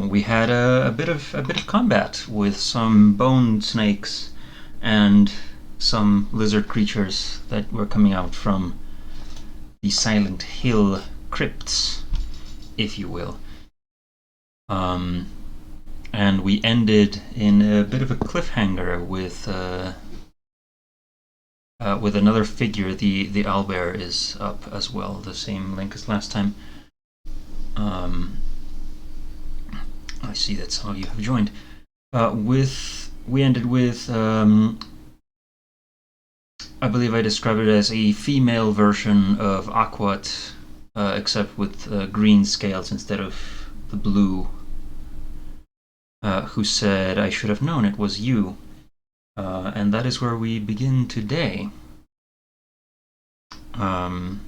we had a bit of combat with some bone snakes and some lizard creatures that were coming out from the Silent Hill crypts, if you will. And we ended in a bit of a cliffhanger with another figure. The owlbear is up as well, the same link as last time. I see that some of you have joined. We ended with, I believe I described it as a female version of Aquat, except with green scales instead of the blue, who said, "I should have known it was you." And that is where we begin today. I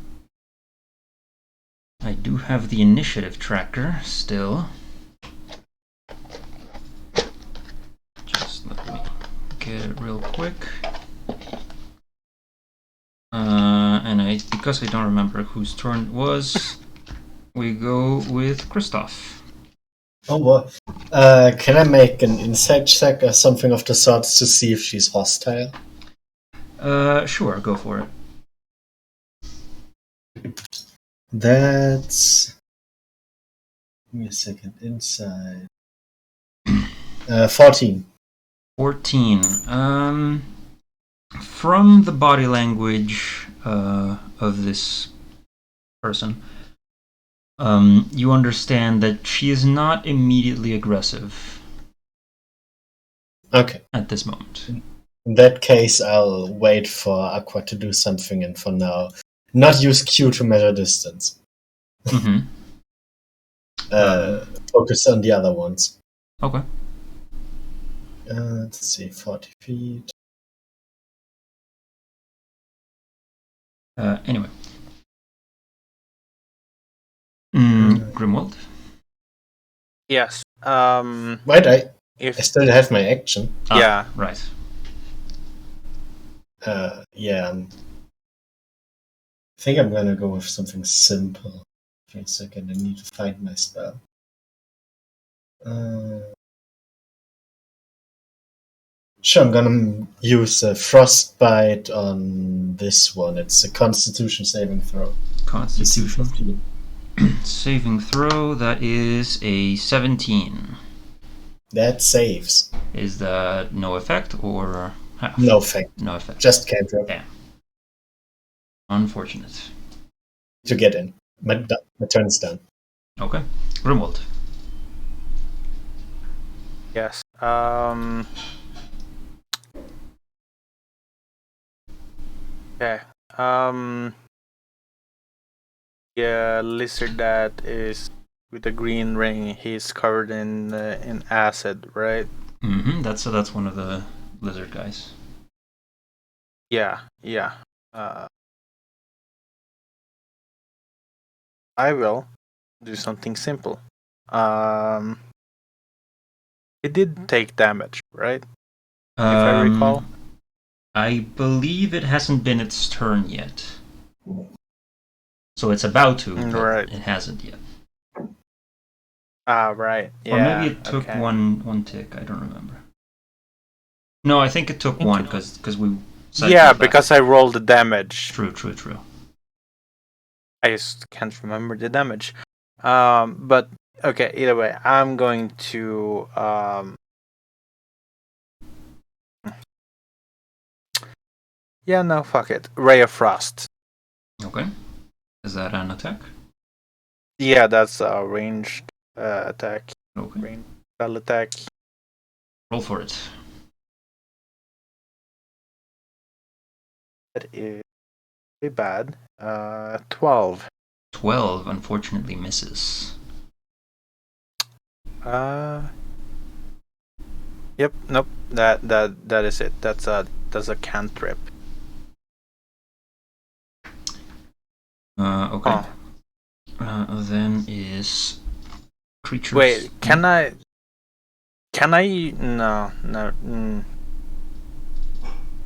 do have the initiative tracker still. Just let me get it real quick. And because I don't remember whose turn it was, we go with Christoph. Oh, well. Can I make an insight check or something of the sorts to see if she's hostile? Sure, go for it. That's... Give me a second. Inside. 14. 14. From the body language of this person, you understand that she is not immediately aggressive. Okay. At this moment. In that case, I'll wait for Aqua to do something, and for now, not use Q to measure distance. Mm-hmm. Focus on the other ones. Okay. Let's see, 40 feet. Anyway. Grimwald? Yes. Wait, I still have my action. Yeah. Right. Yeah. I think I'm gonna go with something simple. Wait a second, I need to find my spell. Sure, I'm gonna use a frostbite on this one. It's a Constitution saving throw. Constitution saving throw, that is a 17. That saves. Is that no effect or half? No effect. No effect. Just cantrip. Damn. Unfortunate. To get in. My turn's done. Okay. Grimwald. Yes. Okay. Yeah, lizard that is with the green ring. He's covered in acid, right? Mm-hmm. That's one of the lizard guys. Yeah. I will do something simple. It did take damage, right? If I recall. I believe it hasn't been its turn yet. So it's about to, but right. It hasn't yet. Right. Yeah. Or maybe it took one tick, I don't remember. No, I think it took one, because we... Yeah, because I rolled the damage. True. I just can't remember the damage. But, okay, either way, I'm going to... Yeah, no, fuck it. Ray of Frost. Okay. Is that an attack? Yeah, that's a ranged attack. Okay. Ranged spell attack. Roll for it. That is pretty bad. 12. 12 unfortunately misses. Yep, nope. That is it. That's a cantrip. Okay. Then is creatures. Wait, can I? No.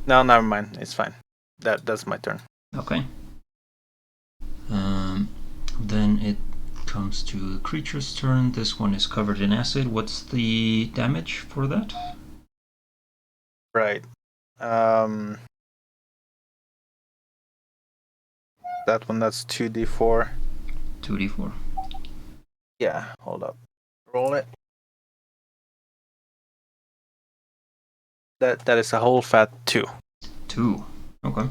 No, never mind. It's fine. That's my turn. Okay. Then it comes to the creature's turn. This one is covered in acid. What's the damage for that? Right. That one, that's 2d4. 2d4. Yeah, hold up. Roll it. That is a whole fat 2. 2. Okay.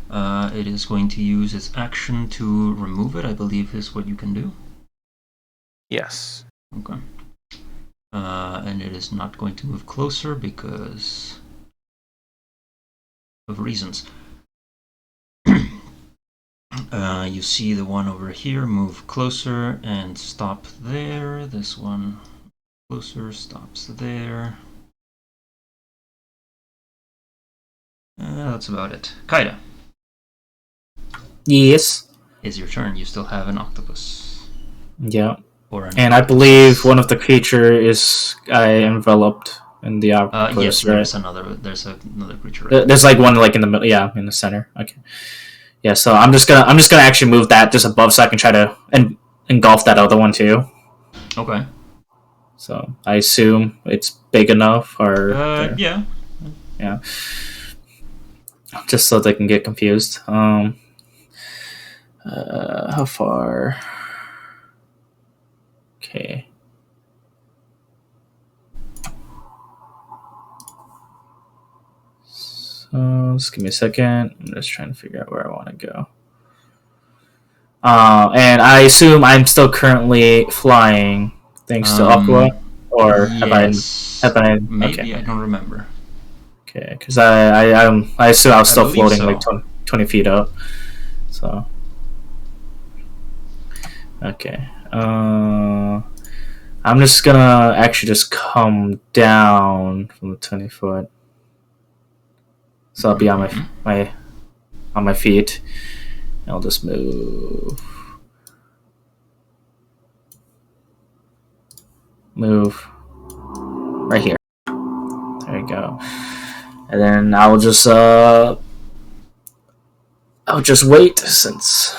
It is going to use its action to remove it, I believe is what you can do. Yes. Okay. And it is not going to move closer because of reasons. You see the one over here move closer and stop there. This one closer, stops there. That's about it. Kaida. Yes. It's your turn. You still have an octopus. Yeah. Or an and I octopus. believe one of the creature is enveloped in the octopus. Yes, right? there's another creature. Right There's like one like in the middle. Yeah, in the center. Okay. Yeah. So I'm just gonna actually move that just above so I can try to engulf that other one too. Okay. So I assume it's big enough, or yeah. Yeah. Just so they can get confused. How far? Okay. So just give me a second. I'm just trying to figure out where I want to go. And I assume I'm still currently flying thanks to Aqua, or yes. have I? Maybe Okay. I don't remember. Okay, because I assume I was still believe floating so. like 20 feet up. So okay. I'm just gonna actually just come down from the 20 foot. So I'll be on my feet. And I'll just move right here. There you go. And then I'll just wait since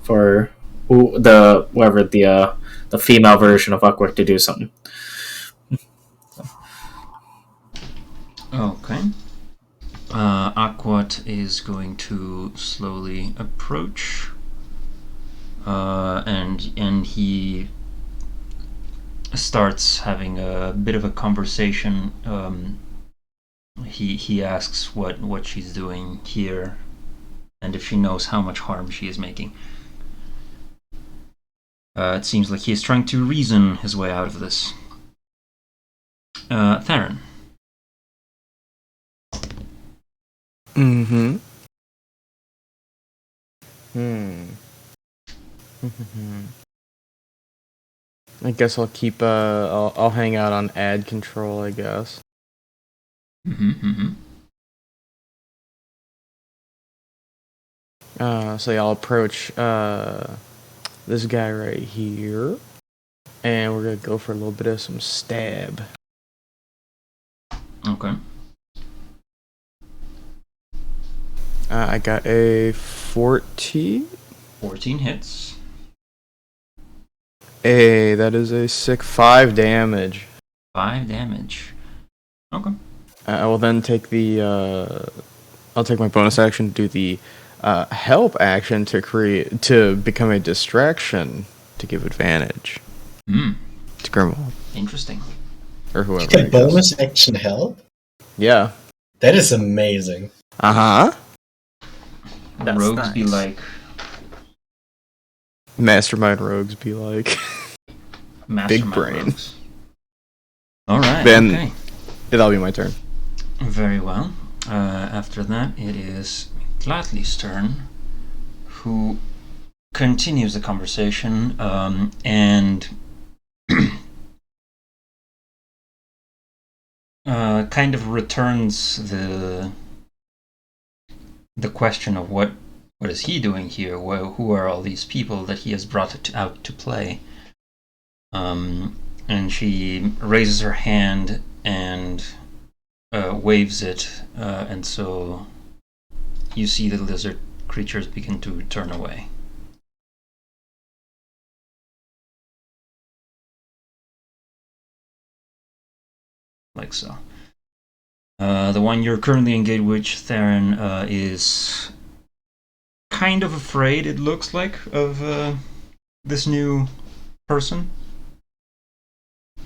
for whoever the female version of Awkward to do something. Okay. Aquat is going to slowly approach, and he starts having a bit of a conversation. He asks what she's doing here, and if she knows how much harm she is making. It seems like he is trying to reason his way out of this. Theron. Mm-hmm. I guess I'll keep I'll hang out on ad control, I guess. So yeah, I'll approach this guy right here, and we're gonna go for a little bit of some stab. Okay. I got a 14. 14 hits. Hey, that is a sick 5 damage. 5 damage. Okay. I will then take I'll take my bonus action to do the help action to become a distraction to give advantage. To Grimwald. Interesting. Or whoever. You can bonus action help? Yeah. That is amazing. Uh-huh. That's Rogues nice. be like... Mastermind rogues be like... Big brain. Rogues. Alright, Then okay. That'll be my turn. Very well. After that, it is Gladly's turn, who continues the conversation and kind of returns the question of what is he doing here? Who are all these people that he has brought out to play? And she raises her hand and waves it, and so you see the lizard creatures begin to turn away. like so. The one you're currently engaged with, Theron, is kind of afraid, it looks like, of this new person.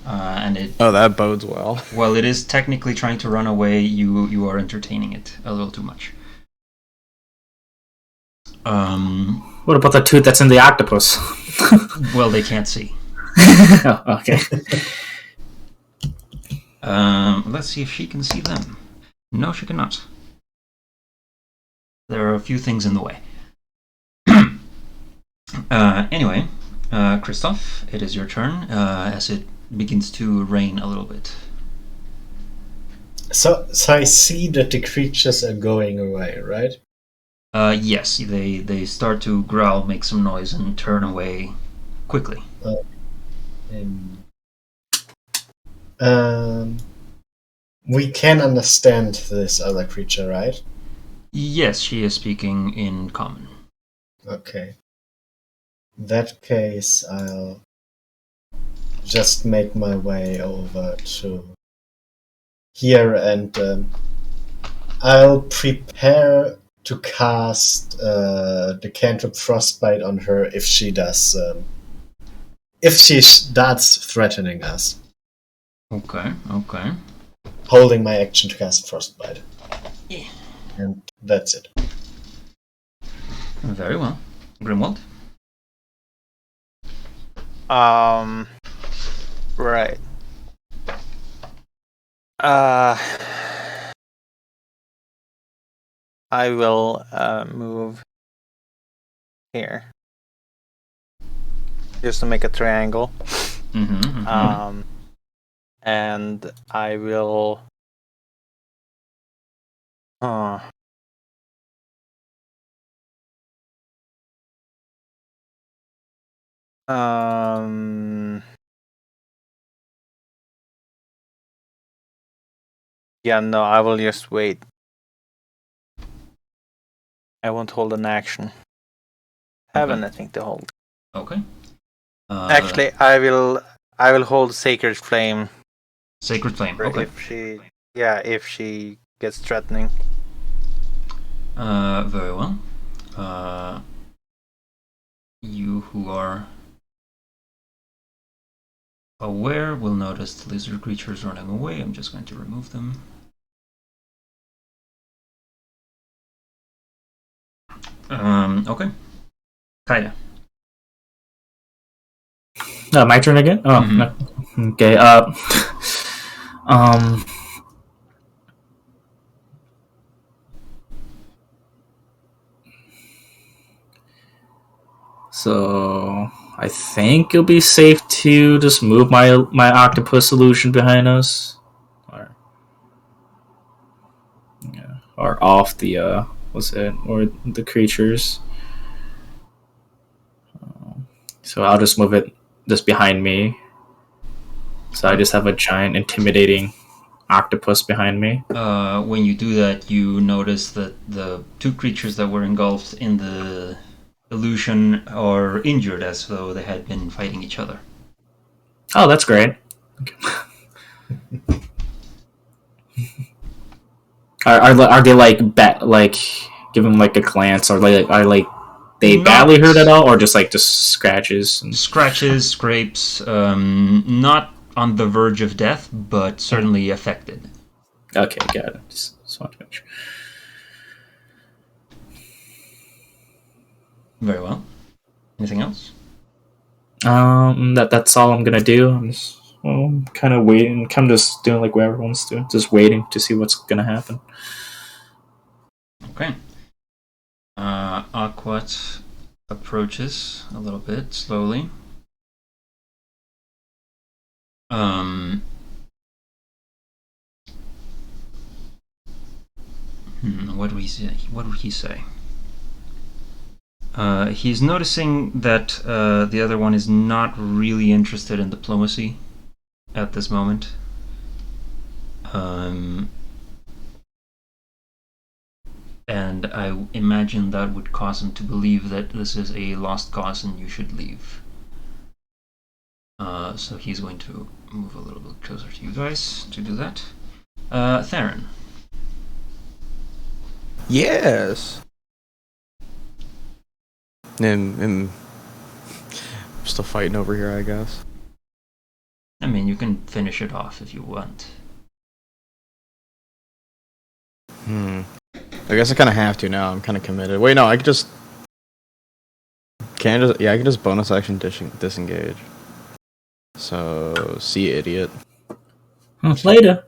And it... Oh, that bodes well. Well, it is technically trying to run away. You are entertaining it a little too much. What about the tooth that's in the octopus? Well, they can't see. Oh, okay. Let's see if she can see them. No, she cannot. There are a few things in the way. Anyway, Christoph, it is your turn as it begins to rain a little bit. So I see that the creatures are going away, right? Yes, they start to growl, make some noise, and turn away quickly. We can understand this other creature, right? Yes, she is speaking in common. Okay. In that case, I'll just make my way over to here and I'll prepare to cast the cantrip Frostbite on her if she does. If she starts threatening us. Okay. Holding my action to cast Frostbite. Yeah. And that's it. Very well. Grimwald? Right. I will move here. Just to make a triangle. And I will... Yeah, no, I will just wait. I won't hold an action. Have anything to hold. Okay. Actually, I will hold Sacred Flame. Sacred Flame, okay. If she gets threatening. Very well. You who are aware will notice the lizard creatures running away. I'm just going to remove them. Okay. Kaida. My turn again? Oh, no. Okay. So I think it'll be safe to just move my octopus illusion behind us, or off the or the creatures. So I'll just move it just behind me. So I just have a giant, intimidating octopus behind me. When you do that, you notice that the two creatures that were engulfed in the illusion are injured as though they had been fighting each other. Oh, that's great. Are they like give them like a glance, or are they badly hurt at all, or just scratches? Scratches, scrapes, not on the verge of death, but certainly affected. Okay, got it. Just want to make sure. Very well. Anything else? That's all I'm gonna do. I'm just kind of waiting. I'm just doing like what everyone's doing, just waiting to see what's gonna happen. Okay. Aquat approaches a little bit slowly. What would he say? He's noticing that the other one is not really interested in diplomacy at this moment. And I imagine that would cause him to believe that this is a lost cause and you should leave. So he's going to move a little bit closer to you guys to do that. Theron. Yes. I'm still fighting over here, I guess. I mean, you can finish it off if you want. I guess I kind of have to now. I'm kind of committed. Wait, no, I could just... Can I just... Yeah, I can just bonus action disengage. So, see you, idiot. Later.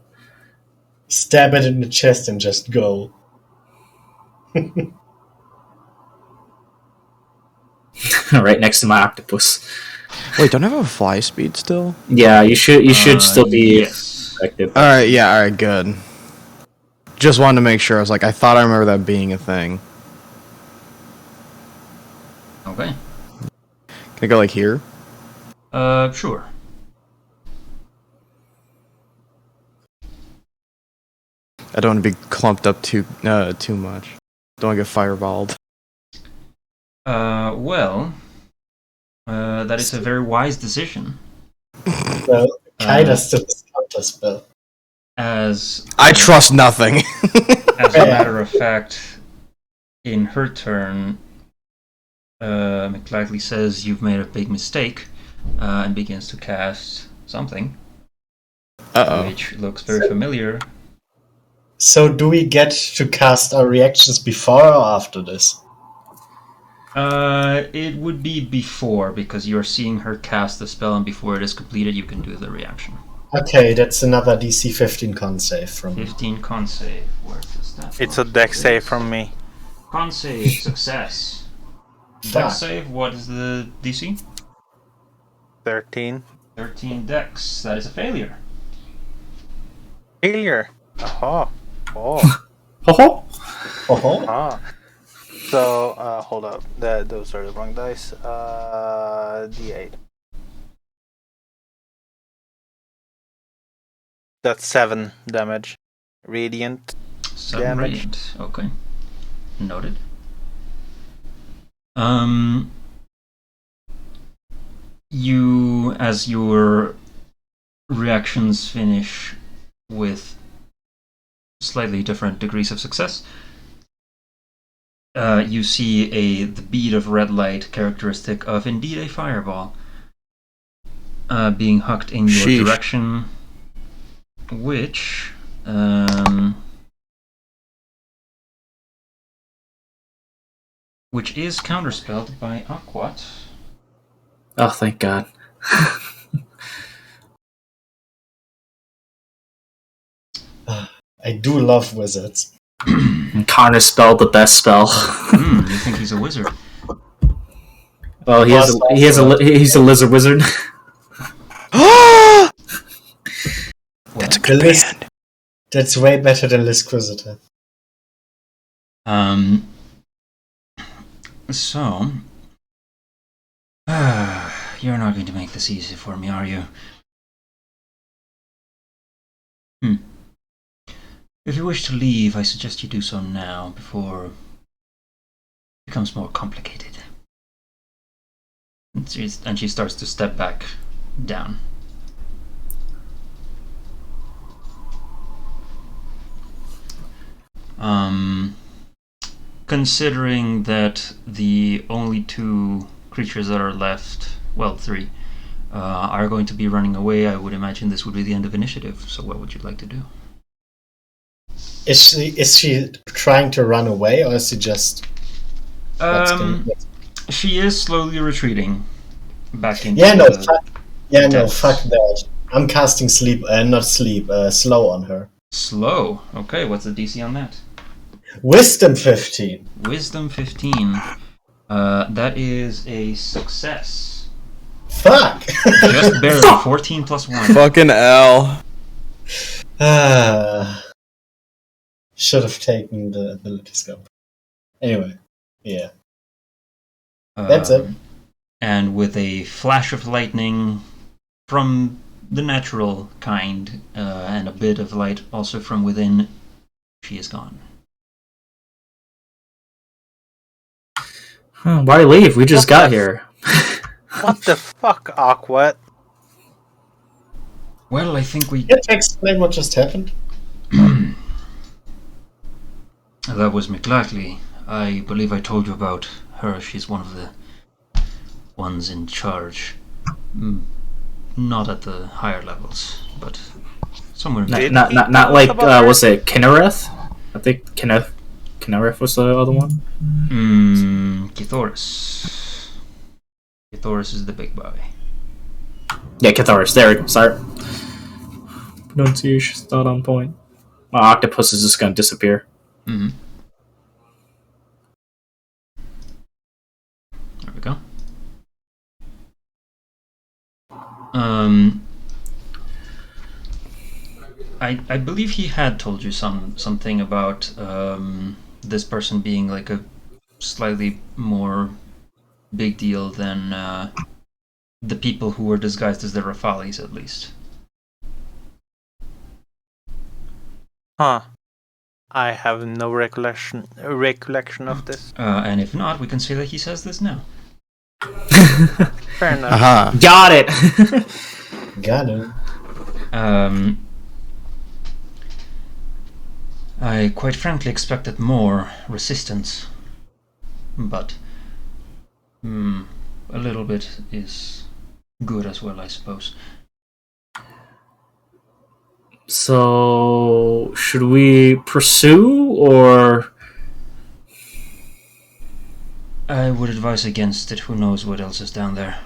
Stab it in the chest and just go. Right next to my octopus. Wait, don't I have a fly speed still? Yeah, you should still be Yes. effective. Alright, yeah, alright, good. Just wanted to make sure. I was like, I thought I remember that being a thing. Okay. Can I go, like, here? Sure. I don't want to be clumped up too much. Don't want to get fireballed. Well, that is a very wise decision. Well, Kaida still has counter spell. As I trust nothing. as a matter of fact, in her turn, McLagly says you've made a big mistake, and begins to cast something, which looks very familiar. So do we get to cast our reactions before or after this? It would be before, because you're seeing her cast the spell, and before it is completed, you can do the reaction. Okay, that's another DC 15 con save from me. 15 con save. Where's the stat? It's a deck save from me. Con save, success. Dex Fuck. save, what is the DC? 13. 13 dex. That is a failure. Failure. Aha. Oh. Ho-ho. Oh, Ah. So, hold up. Those are the wrong dice. D8. That's 7 damage. Radiant. 7 Damage. radiant. Okay. Noted. You, as your reactions finish with slightly different degrees of success, you see the bead of red light characteristic of indeed a fireball being hucked in your Sheesh. direction, which is counterspelled by Aquat. Oh, thank God. I do love wizards. Connor spelled the best spell. You think he's a wizard? Well, he's a lizard wizard. That's a The good list- band. That's way better than Listquisitor. So, you're not going to make this easy for me, are you? If you wish to leave, I suggest you do so now, before it becomes more complicated. And she starts to step back down. Considering that the only 2 creatures that are left, well, 3, are going to be running away, I would imagine this would be the end of initiative. So what would you like to do? Is she trying to run away, or is she just... She is slowly retreating back into Yeah, no, the... fuck that. I'm casting slow on her. Slow. Okay, what's the DC on that? Wisdom 15. Wisdom 15. That is a success. Fuck! Just barely. 14 plus 1. Fucking L. Should have taken the ability scope. Anyway, yeah. That's it. And with a flash of lightning from the natural kind, and a bit of light also from within, she is gone. Why leave? We just got here. What the fuck, Aquat? Well, I think we... Can you explain what just happened? That was McLackley. I believe I told you about her. She's one of the ones in charge. Not at the higher levels, but somewhere in there. Not like, was it Kinnereth? I think Kinnereth was the other one. Kithoris. Kithoris is the big boy. Yeah, Kithoris. There we go. Sorry. Pronunciation's not on point. My octopus is just gonna disappear. There we go. I believe he had told you something about this person being like a slightly more big deal than the people who were disguised as the Rafalis, at least. Huh. I have no recollection of this. And if not, we can say that he says this now. Fair enough. Aha. Got it. Got it. I quite frankly expected more resistance, but a little bit is good as well, I suppose. So, should we pursue, or... I would advise against it. Who knows what else is down there?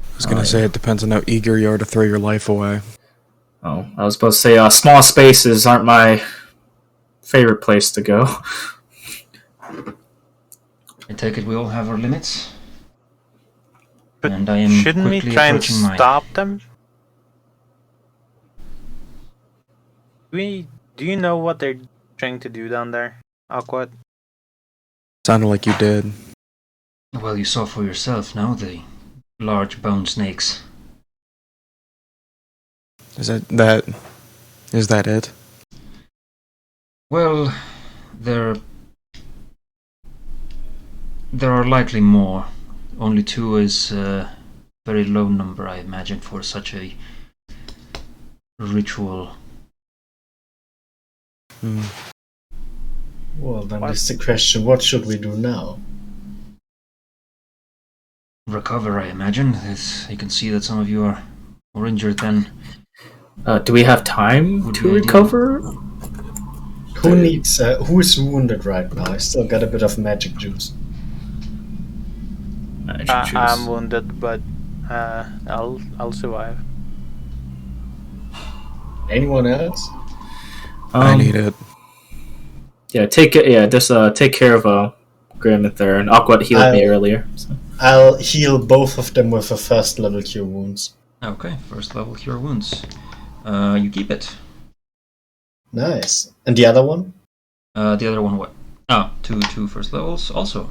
I was gonna say it depends on how eager you are to throw your life away. Oh, I was supposed to say small spaces aren't my favorite place to go. I take it we all have our limits. But and I am shouldn't we quickly try and approaching mine. stop them? Do you know what they're trying to do down there, Aquat? Sounded like you did. Well, you saw for yourself now, the large bone snakes. Is that it? Well, there are likely more. Only 2 is a very low number, I imagine, for such a ritual. Well, then is the question, what should we do now? Recover, I imagine. You can see that some of you are more injured than... Do we have time to recover? Who's wounded right now? I still got a bit of magic juice. I'm wounded, but I'll survive. Anyone else? I need it. Yeah, take care of Grim and Theron. Aquat healed me earlier. So. I'll heal both of them with a first level cure wounds. Okay, first level cure wounds. You keep it. Nice. And the other one? The other one what? Oh, two first levels also.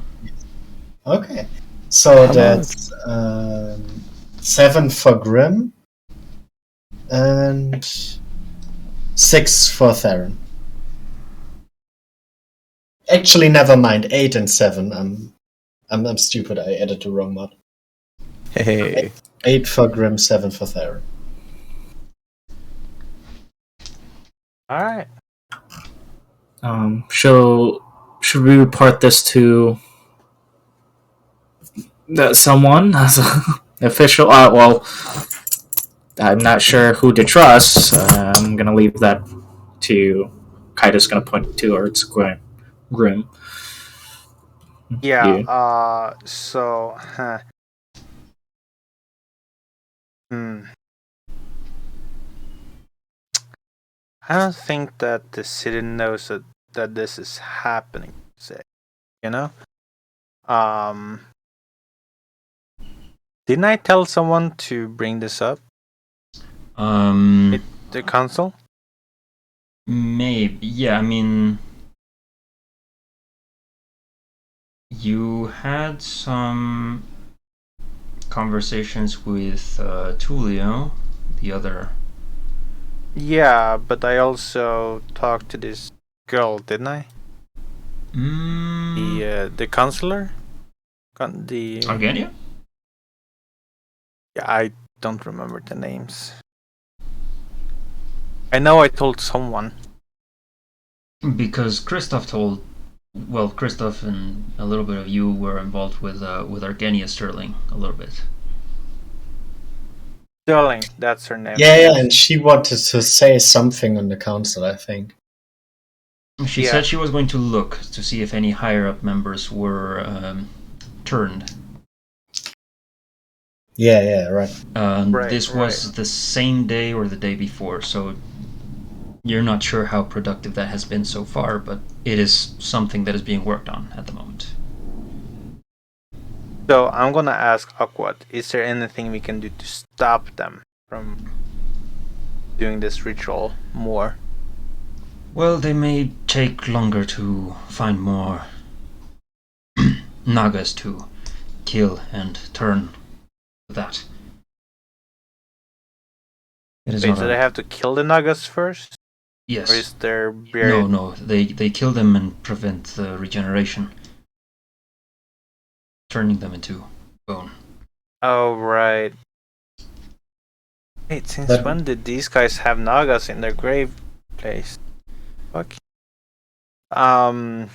Okay. So that's 7 for Grim and 6 for Theron. Actually, never mind. 8 and 7. I'm stupid. I added the wrong mod. Hey. 8 for Grim, 7 for Theron. All right. Should we report this to someone as an official? Well, I'm not sure who to trust. I'm gonna leave that to Kaida's gonna point towards Grim. Yeah. You. So. I don't think that the city knows that this is happening. Say, you know. Didn't I tell someone to bring this up? The council? Maybe. Yeah, I mean, you had some conversations with Tulio, the other. Yeah, but I also talked to this girl, didn't I? The counselor? Argenia? Yeah, I don't remember the names. I know I told someone. Because Christoph and a little bit of you were involved with Argenia Sterling a little bit. Sterling, that's her name. Yeah, and she wanted to say something on the council, I think. She said she was going to look to see if any higher up members were turned. Yeah, right. This was the same day or the day before, so you're not sure how productive that has been so far, but it is something that is being worked on at the moment. So I'm gonna ask Aquat, is there anything we can do to stop them from doing this ritual more? Well, they may take longer to find more Nagas to kill and turn that. It is Wait, so they have to kill the Nagas first? Yes. Or is there buried? No, they kill them and prevent the regeneration, turning them into bone. Oh, right. Wait, since when did these guys have Nagas in their grave place? Fuck. I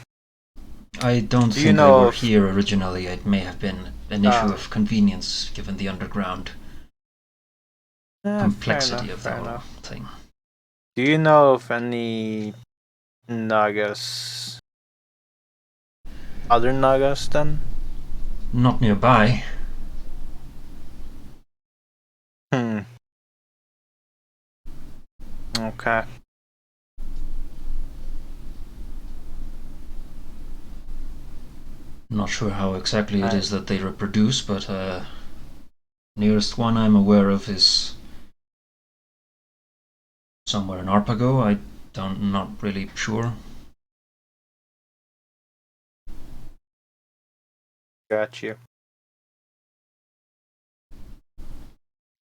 don't think they were here originally. It may have been an issue of convenience given the underground complexity of the whole thing. Do you know of any Nagas? Other Nagas then? Not nearby. Okay. Not sure how exactly it is that they reproduce, but nearest one I'm aware of is somewhere in Arpago. I'm not really sure. Got you.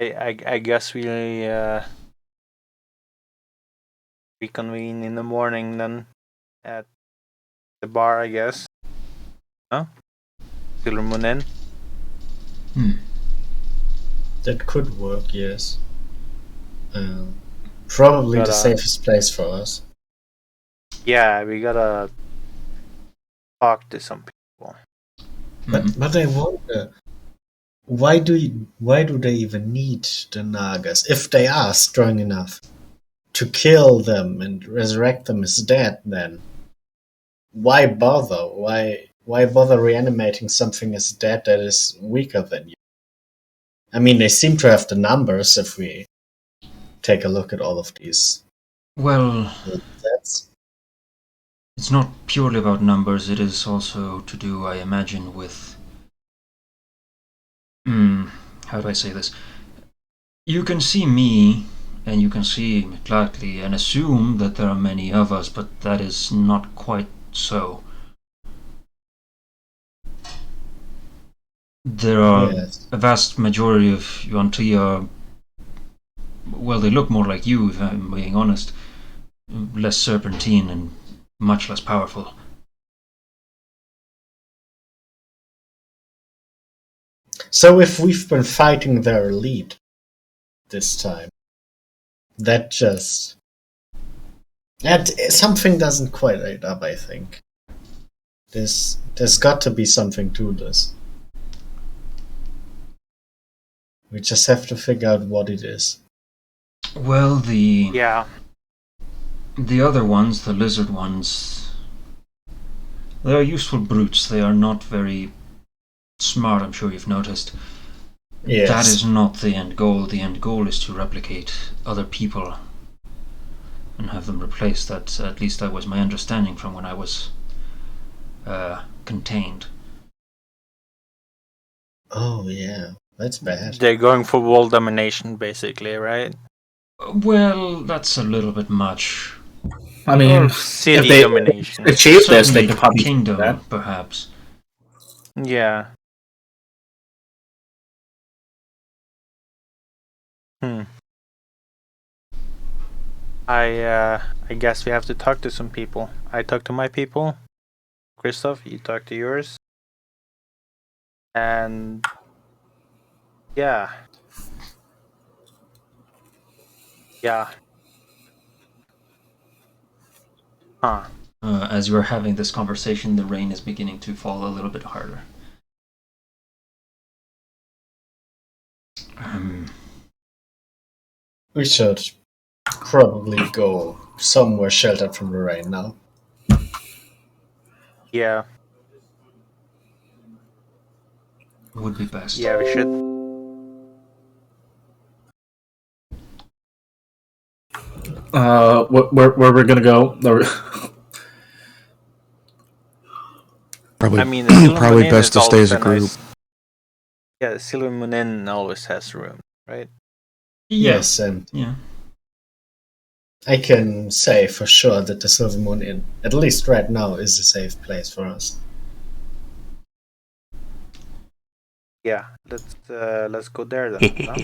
I guess we reconvene in the morning then at the bar, I guess. Huh? Silver Moon Inn? That could work, yes. Probably the safest place for us. Yeah, we gotta talk to some people. But I wonder, why do they even need the Nagas if they are strong enough to kill them and resurrect them as dead? Then why bother? Why bother reanimating something as dead that is weaker than you? I mean, they seem to have the numbers if we take a look at all of these. Well, sets. It's not purely about numbers. It is also to do, I imagine, with how do I say this? You can see me, and you can see Mitlakli, and assume that there are many of us, but that is not quite so. There are a vast majority of Yuan-Ti are, well, they look more like you, if I'm being honest. Less serpentine and much less powerful. So if we've been fighting their elite this time, that something doesn't quite add up, I think. There's got to be something to this. We just have to figure out what it is. Well, the other ones, the lizard ones, they are useful brutes. They are not very smart, I'm sure you've noticed. Yes. That is not the end goal. The end goal is to replicate other people and have them replace that. At least that was my understanding from when I was contained. Oh, yeah. That's bad. They're going for world domination, basically, right? Well, that's a little bit much. I mean, city if they domination. achieve this, they could probably kingdom, do that. Perhaps. Yeah. I guess we have to talk to some people. I talk to my people. Christoph, you talk to yours. And yeah. Huh. As you're having this conversation, the rain is beginning to fall a little bit harder. We should probably go somewhere sheltered from the rain now. Yeah. Would be best. Yeah, we should. Where we're gonna go? Probably, I mean, the Silver probably Moon best is to stay as always a group. nice- Yeah, the Silver Moon Inn always has room, right? Yes, and Yeah. I can say for sure that the Silver Moon Inn, at least right now, is a safe place for us. Yeah, let's go there then. No?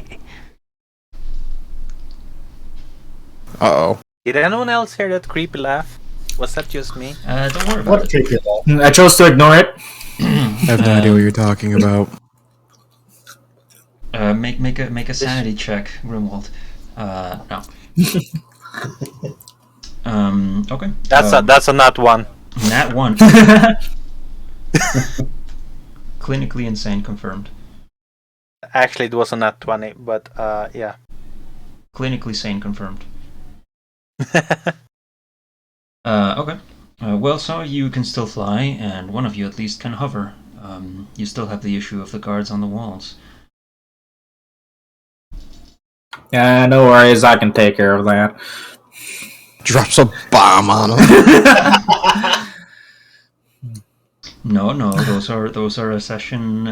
Uh-oh. Did anyone else hear that creepy laugh? Was that just me? Don't worry about What it. creepy laugh? I chose to ignore it. I have no idea what you're talking about. Make a sanity check, Grimwald. No. Okay. That's a nat one. Nat 1. Clinically insane confirmed. Actually, it was a nat 20, but yeah. Clinically sane confirmed. Okay. Well, so you can still fly, and one of you at least can hover. You still have the issue of the guards on the walls. Yeah, no worries. I can take care of that. Drops a bomb on him. No, those are a session.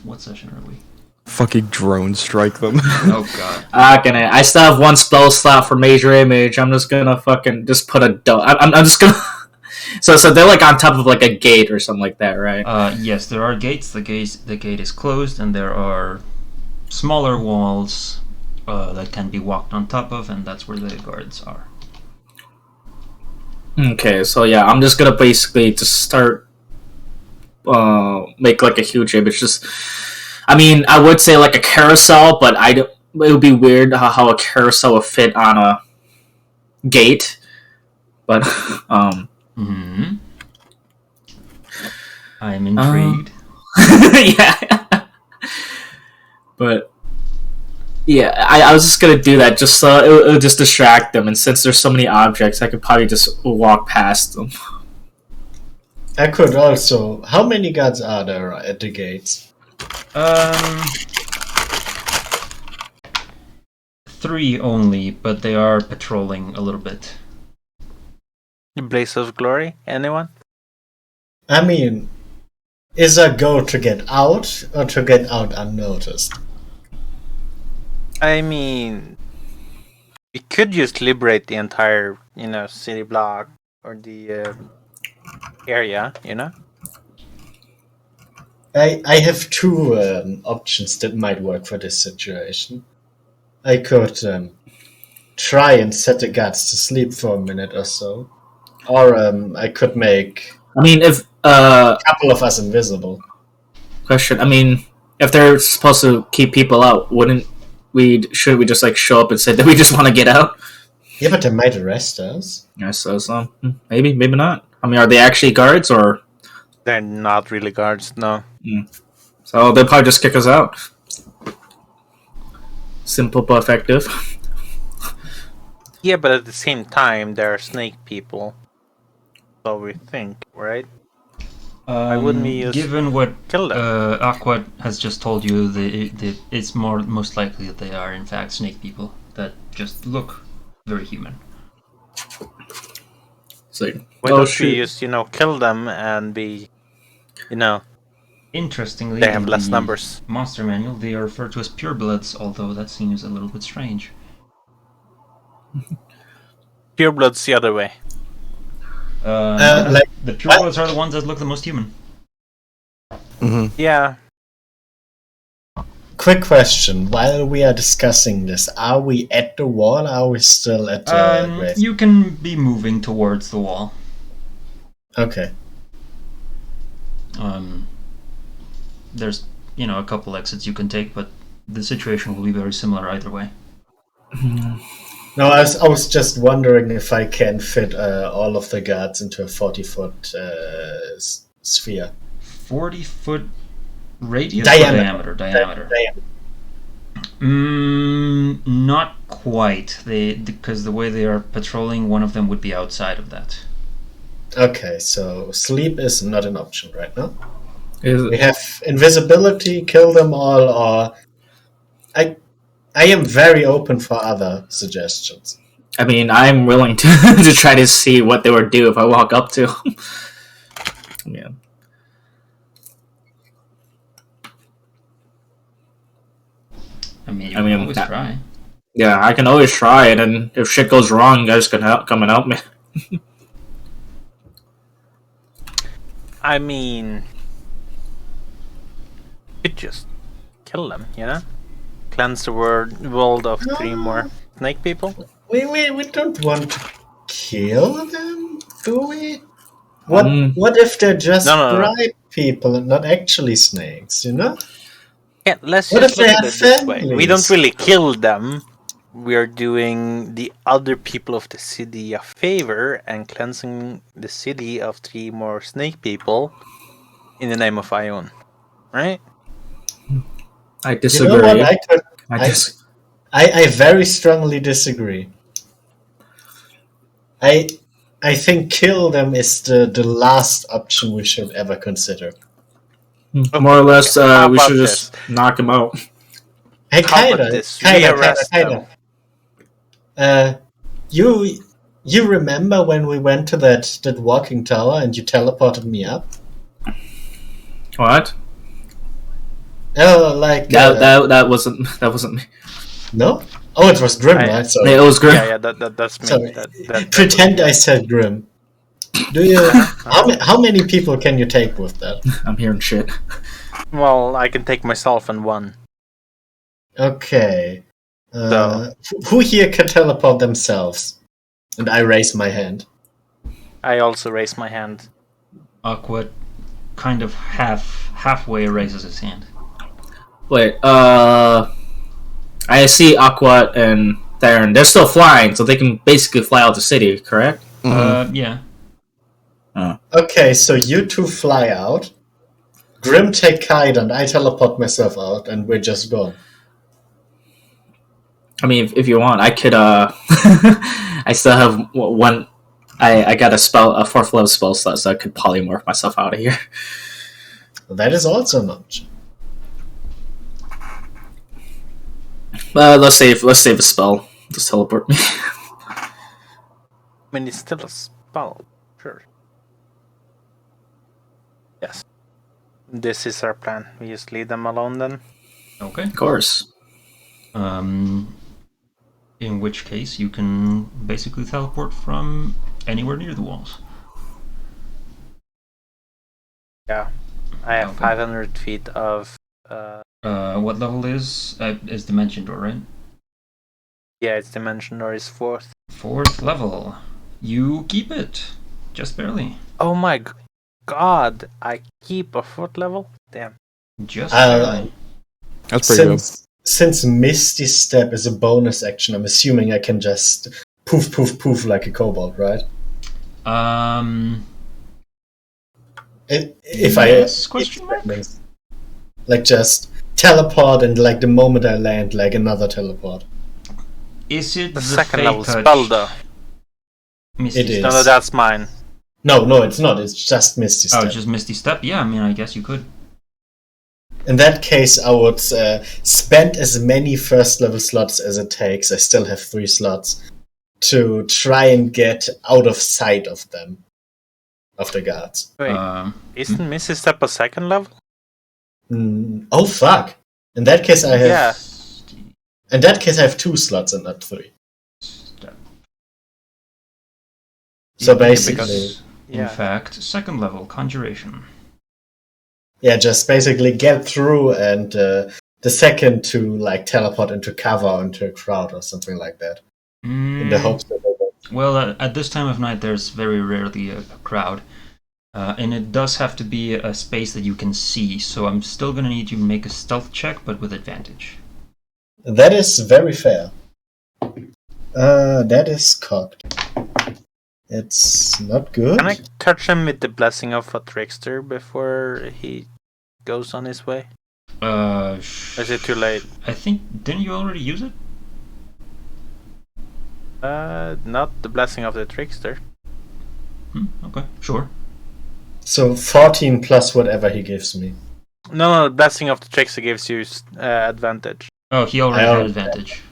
What session are we? Fucking drone strike them. Oh god. I still have one spell slot for major image. I'm just gonna fucking just put a I'm just gonna. So they're like on top of like a gate or something like that, right? Yes, there are gates. The gate is closed, and there are smaller walls that can be walked on top of, and that's where the guards are. Okay, so yeah, I'm just gonna basically just start make like a huge image. Just, I mean, I would say like a carousel, but it would be weird how a carousel would fit on a gate. But Hmm. I'm intrigued. yeah, but yeah, I was just gonna do that just so it would just distract them. And since there's so many objects, I could probably just walk past them. I could also. How many guards are there at the gates? 3 only, but they are patrolling a little bit. Blaze of Glory? Anyone? I mean, is our goal to get out or to get out unnoticed? I mean, we could just liberate the entire, city block or the area, I have two options that might work for this situation. I could try and set the guards to sleep for a minute or so, or I could make I mean, if a couple of us invisible. question. I mean, if they're supposed to keep people out, should we just like show up and say that we just want to get out? Yeah, but they might arrest us. I suppose so. Maybe not. I mean, are they actually guards or? They're not really guards, no. So they'll probably just kick us out. Simple but effective. Yeah, but at the same time, there are snake people. So we think, right? Why wouldn't we just Given what kill them? Aqua has just told you, it's most likely that they are in fact snake people that just look very human. So, Why don't we just, kill them and be, Interestingly, they have in less the numbers. monster manual, they are referred to as purebloods, although that seems a little bit strange. Pureblood's the other way. Like The purebloods are the ones that look the most human. Mm-hmm. Yeah. quick question: while we are discussing this, are we at the wall? Or are we still at the grave? You can be moving towards the wall. Okay. There's, a couple exits you can take, but the situation will be very similar either way. No, I was just wondering if I can fit all of the guards into a 40-foot sphere. 40-foot radius Diameter. or diameter? Not quite. Because the way they are patrolling, one of them would be outside of that. Okay, so sleep is not an option right now. Is We have invisibility, kill them all, or I am very open for other suggestions. I mean, I'm willing to to try to see what they would do if I walk up to them. Yeah. I mean, you can always try. Yeah, I can always try, and then if shit goes wrong, you guys can come and help me. I mean, you could just kill them, you know? Cleanse the world of 3 more snake people. We don't want to kill them, do we? What if they're just bright people and not actually snakes, you know? Yeah, let's What just if look they at have it this way. We families? don't really kill them. We are doing the other people of the city a favor and cleansing the city of 3 more snake people in the name of Ion. Right? I disagree. You know what? I very strongly disagree. I think kill them is the last option we should ever consider. More or less, How we about should just knock them out. Hey, How about this? Rearrest them. You remember when we went to that walking tower and you teleported me up? What? Oh, like That wasn't me. no? Oh, it was Grim, right? So Yeah, it was great. Yeah, that's me. Sorry. That Pretend I said Grim. Do you? How many people can you take with that? I'm hearing shit. Well, I can take myself and 1. Okay. So- Who here can teleport themselves? And I raise my hand. I also raise my hand. Aqua kind of halfway raises his hand. Wait, I see Aqua and Theron. They're still flying, so they can basically fly out the city, correct? Yeah. Okay, so you two fly out. Grim take Kite and I teleport myself out, and we're just gone. I mean, if you want, I could. I still have one. I got a 4th level spell slot, so I could polymorph myself out of here. That is also an option. Let's save a spell. Just teleport me. I mean, it's still a spell. Sure. Yes. This is our plan. We just leave them alone then. Okay. Of course. In which case, you can basically teleport from anywhere near the walls. Yeah. I have Okay. 500 feet of... What level is Dimension Door, right? Yeah, it's Dimension Door is 4th. 4th level. You keep it. Just barely. Oh my god! I keep a 4th level? Damn. Just barely. That's pretty Since Misty Step is a bonus action, I'm assuming I can just poof, poof, poof like a kobold, right? If Yes, question mark? Like just teleport and like the moment I land, like another teleport. Is it The the second Fey level Touch spell though. Misty It is. No, that's mine. No, it's not. It's just Misty Step. Oh, just Misty Step? Yeah, I mean, I guess you could. In that case, I would spend as many first level slots as it takes. I still have 3 slots to try and get out of sight of them, of the guards. Wait, isn't Mrs. Step a 2nd level? Oh fuck! In that case, I have. Yeah. In that case, I have 2 slots and not 3. Step. So Yeah, basically, because, in Yeah. fact, 2nd level Conjuration. yeah, just basically get through and the second to like teleport into cover into a crowd or something like that. In the hopes that they won't. Well, at this time of night, there's very rarely a crowd. And it does have to be a space that you can see, so I'm still gonna need you to make a stealth check, but with advantage. That is very fair. That is cocked. It's not good. Can I touch him with the blessing of a trickster before he goes on his way? Or is it too late? I think, didn't you already use it? Not the blessing of the trickster. Okay, sure. So 14 plus whatever he gives me. No, the blessing of the trickster gives you advantage Oh, he already had advantage.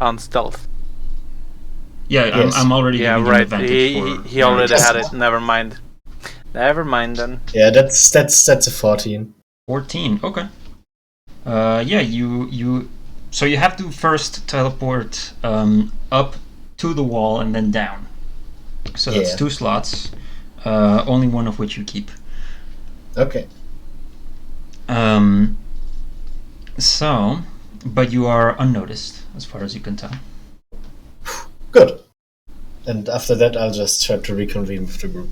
on stealth. Yeah, Yes. I'm already Yeah, giving him right. advantage. He already Yes. had it. Never mind. Never mind then. Yeah, that's a 14. 14. Okay. Yeah, you. So you have to first teleport up to the wall and then down. So that's Yeah. 2 slots. Only one of which you keep. Okay. So, but you are unnoticed as far as you can tell. Good. And after that, I'll just try to reconvene with the group.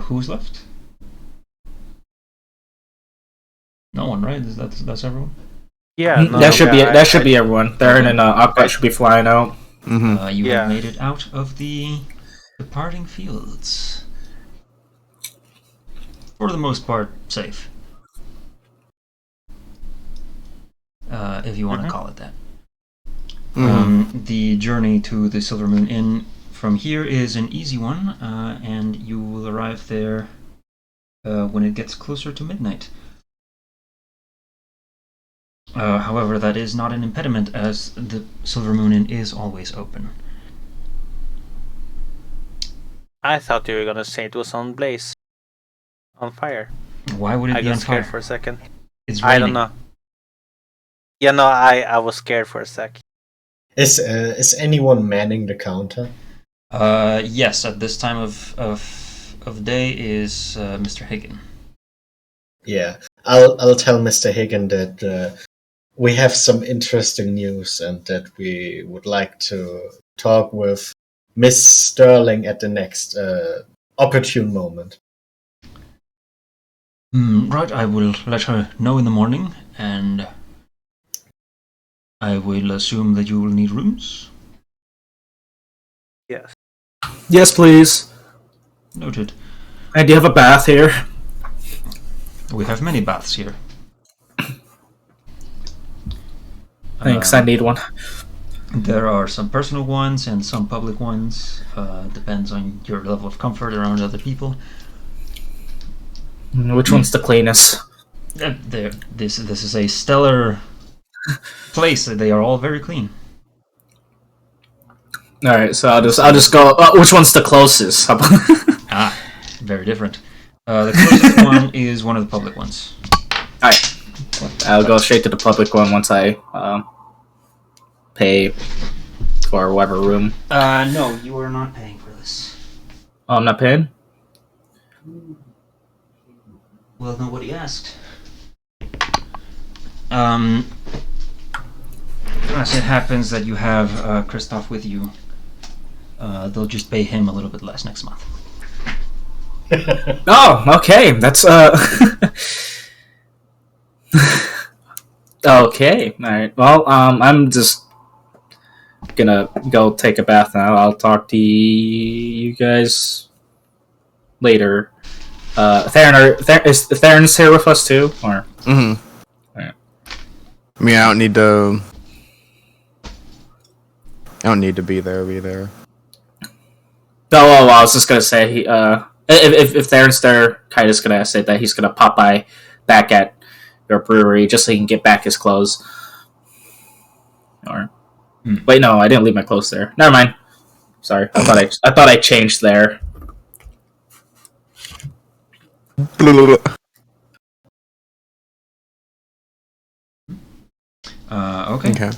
Who's left? No one, right? That's everyone. Yeah, no, that should be yeah, that should be everyone. Theron and Aqua should be flying out. You Yeah. have made it out of the departing fields. For the most part, safe. If you want to call it that. The journey to the Silver Moon Inn from here is an easy one, and you will arrive there when it gets closer to midnight. However, that is not an impediment, as the Silver Moon Inn is always open. I thought you were gonna say it was on blaze, on fire. Why would it I be on got scared fire? for a second. It's raining. I don't know. Yeah, no, I was scared for a sec. Is anyone manning the counter? Yes, at this time of day is Mr. Higgin. Yeah, I'll tell Mr. Higgin that we have some interesting news and that we would like to talk with Miss Sterling at the next opportune moment. Right, I will let her know in the morning, and I will assume that you will need rooms. Yes. Yes, please. Noted. I do have a bath here. We have many baths here. Thanks, I need one. There are some personal ones and some public ones. Depends on your level of comfort around other people. Which one's the cleanest? This is a stellar place. They are all very clean. All right, so I'll just go. Which one's the closest? Very different. The closest one is one of the public ones. All right, I'll go straight to the public one once I pay for whatever room. No, you are not paying for this. Oh, I'm not paying? Well, nobody asked. As it happens that you have Christoph with you, they'll just pay him a little bit less next month. Oh, okay. That's okay. All right. Well, I'm just gonna go take a bath now. I'll talk to you guys later. Is Theron's here with us too, or? I mean, I don't need to be there. Oh, I was just gonna say, if Theron's there, Kaida's gonna say that he's gonna pop by back at your brewery just so he can get back his clothes. Or, wait, no, I didn't leave my clothes there. Never mind. Sorry, I thought I changed there. Okay.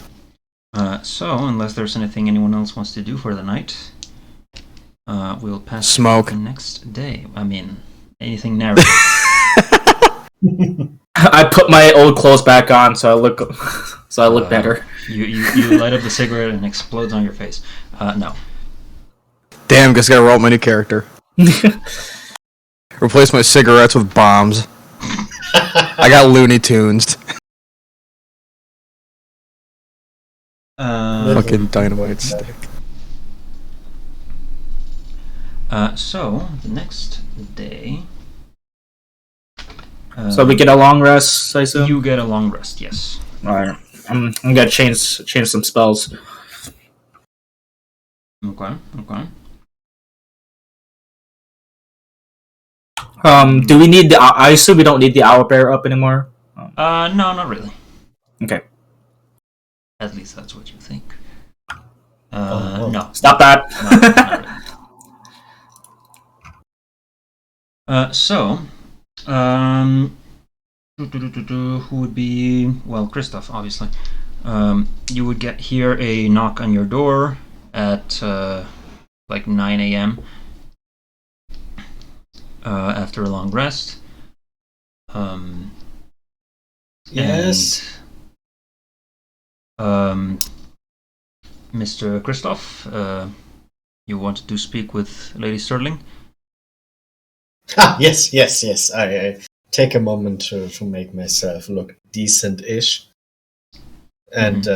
So, unless there's anything anyone else wants to do for the night, we'll pass Smoke. to the next day. I mean, anything narrative. I put my old clothes back on so I look better. You light up the cigarette and it explodes on your face. No. Damn, guess I gotta roll up my new character. Replace my cigarettes with bombs. I got Looney Tunes. Fucking dynamite stick. So the next day. So we get a long rest, I assume? You get a long rest, yes. Alright. I'm gonna change some spells. Okay. Do we need the... I assume we don't need the owlbear up anymore? No, not really. Okay. At least that's what you think. no. Stop that! No, not really. Who would be... Well, Christoph, obviously. You would hear a knock on your door at like 9 a.m. After a long rest. Yes. And, Mr. Christoph, you wanted to speak with Lady Sterling? Yes. I take a moment to make myself look decent-ish. And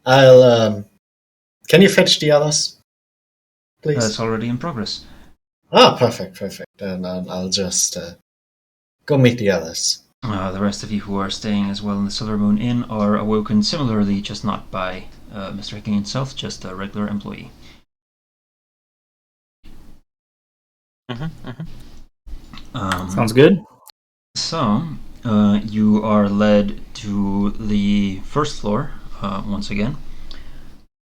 I'll... Can you fetch the others? Please? It's already in progress. Perfect. And I'll just go meet the others. The rest of you who are staying as well in the Silver Moon Inn are awoken similarly, just not by Mr. Hicking himself, just a regular employee. Sounds good. So, you are led to the first floor once again,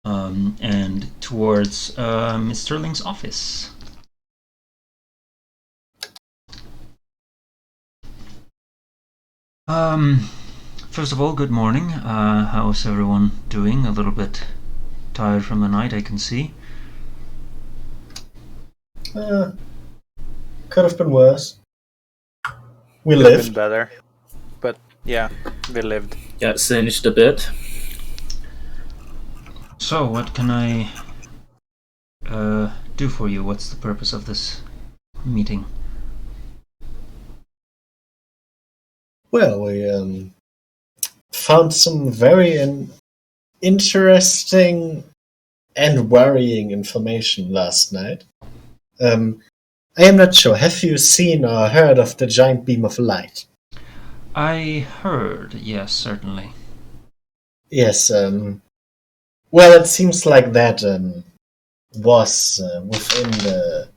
and towards Miss Sterling's office. First of all, good morning. How's everyone doing? A little bit tired from the night, I can see. Could have been worse. We Could have lived. been better. But yeah, we lived. Got singed a bit. So, what can I do for you? What's the purpose of this meeting? Well, we found some very interesting and worrying information last night. I am not sure. Have you seen or heard of the giant beam of light? I heard, yes, certainly. Yes. Well, it seems like that was within the...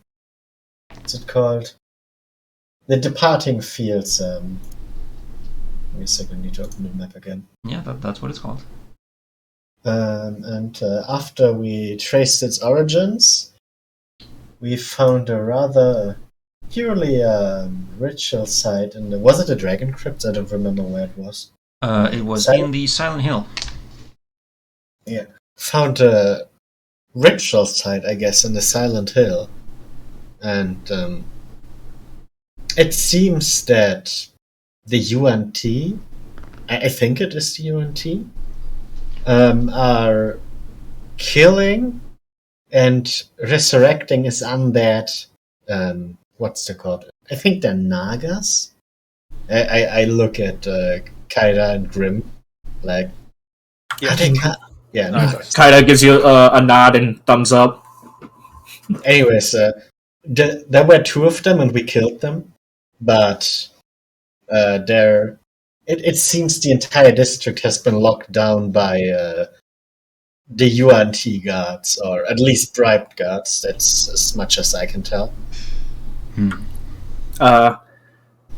What's it called? The departing fields. Wait a second, I need to open the map again. Yeah, that's what it's called. And after we traced its origins, we found a rather purely ritual site. And was it a dragon crypt? I don't remember where it was. It was in the Silent Hill. Yeah. Found a ritual site, I guess, in the Silent Hill. And it seems that the UNT, I think it is the UNT, are killing and resurrecting his undead. What's it called? I think they're Nagas. I look at Kaira and Grim like, Yeah. are they yeah, No, Nagas. Kaida gives you a nod and thumbs up. Anyways, there were two of them and we killed them, but it seems the entire district has been locked down by the UNT guards, or at least bribed guards. That's as much as I can tell.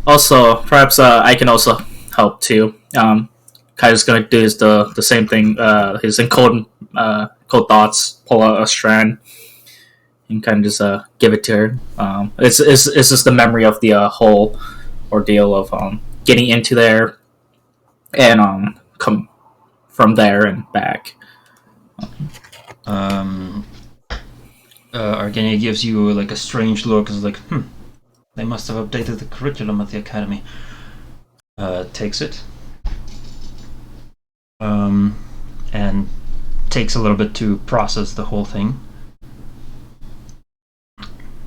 Also, perhaps I can also help too. Kai's gonna do the same thing. His encode thoughts, pull out a strand, and kind of just give it to her. It's just the memory of the whole ordeal of getting into there and come from there and back. Argenia gives you like a strange look. It's like, they must have updated the curriculum at the academy. Takes it. And takes a little bit to process the whole thing.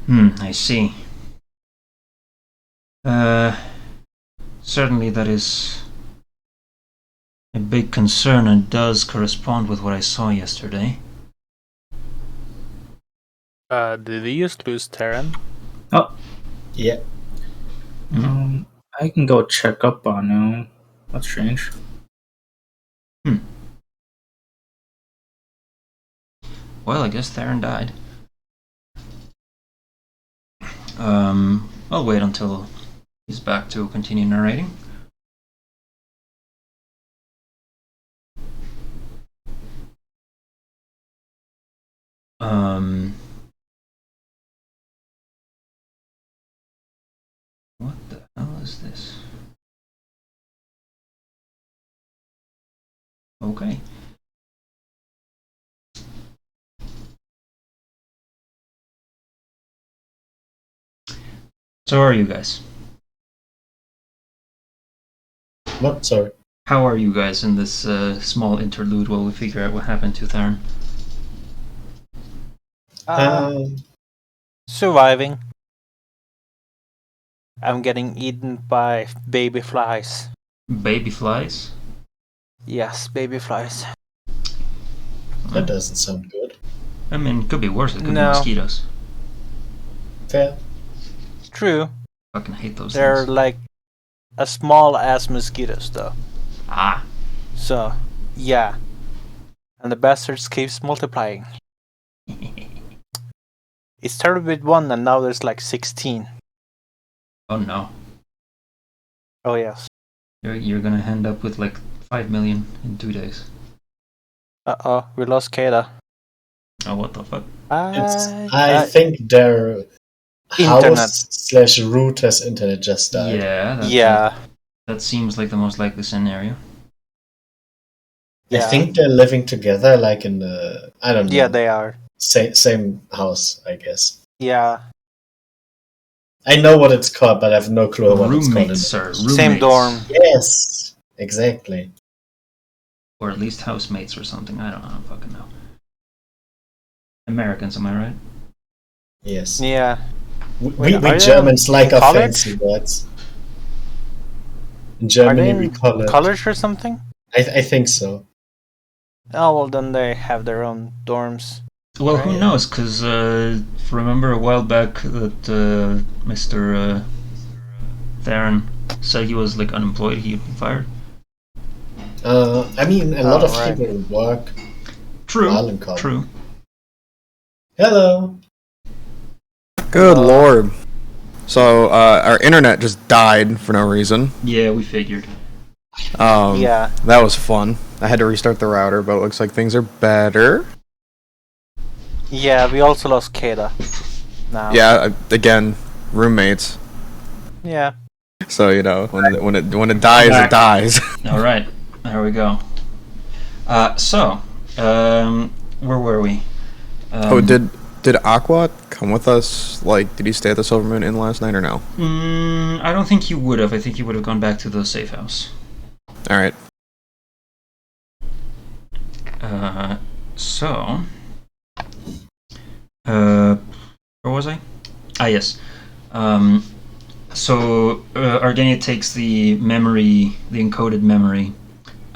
I see. certainly that is a big concern and does correspond with what I saw yesterday. Did you just lose Terran? Oh, Yeah. I can go check up on him. That's strange. Well, I guess Theron died. I'll wait until he's back to continue narrating. What the hell is this? Okay. So how are you guys? What? Sorry. How are you guys in this small interlude while we figure out what happened to Theron? Surviving. I'm getting eaten by baby flies. Baby flies? Yes, baby flies. That doesn't sound good. I mean, it could be worse. It could be No. mosquitoes. Fair. True. Fucking hate those They're things. like a small ass mosquitoes though. Ah. So, yeah. And the bastards keeps multiplying. It started with 1 and now there's like 16. Oh no. Oh yes. You're gonna end up with like 5 million in 2 days. Uh-oh, we lost Kata. Oh, what the fuck? I think their Internet. house/router's internet just died. Yeah. That seems like the most likely scenario. I think they're living together, like in the, I don't know. Yeah, they are. Same house, I guess. Yeah. I know what it's called, but I have no clue what it's called. Roommates, sir. Roommates. Same dorm. Yes, exactly. Or at least housemates or something. I don't fucking know. Americans, am I right? Yes. Yeah. We are they Germans like in our college? fancy words. In Are Germany, they we in call it. college or something? I think so. Oh, well, then they have their own dorms. Well, who Right. knows? Because remember a while back that Mr. Theron said he was like unemployed. He'd been fired. I mean, a lot of right. people work while in college. True. Hello. Good lord. So our internet just died for no reason. Yeah, we figured. Yeah. That was fun. I had to restart the router, but it looks like things are better. Yeah, we also lost Kata. Now. Yeah, again, roommates. Yeah. So you know, when it dies, Back. it dies. All right, there we go. Where were we? Did Aqua come with us? Like, did he stay at the Silver Moon Inn last night or no? I don't think he would have. I think he would have gone back to the safe house. All right. Where was I? Ah, yes. Ardenia takes the memory, the encoded memory,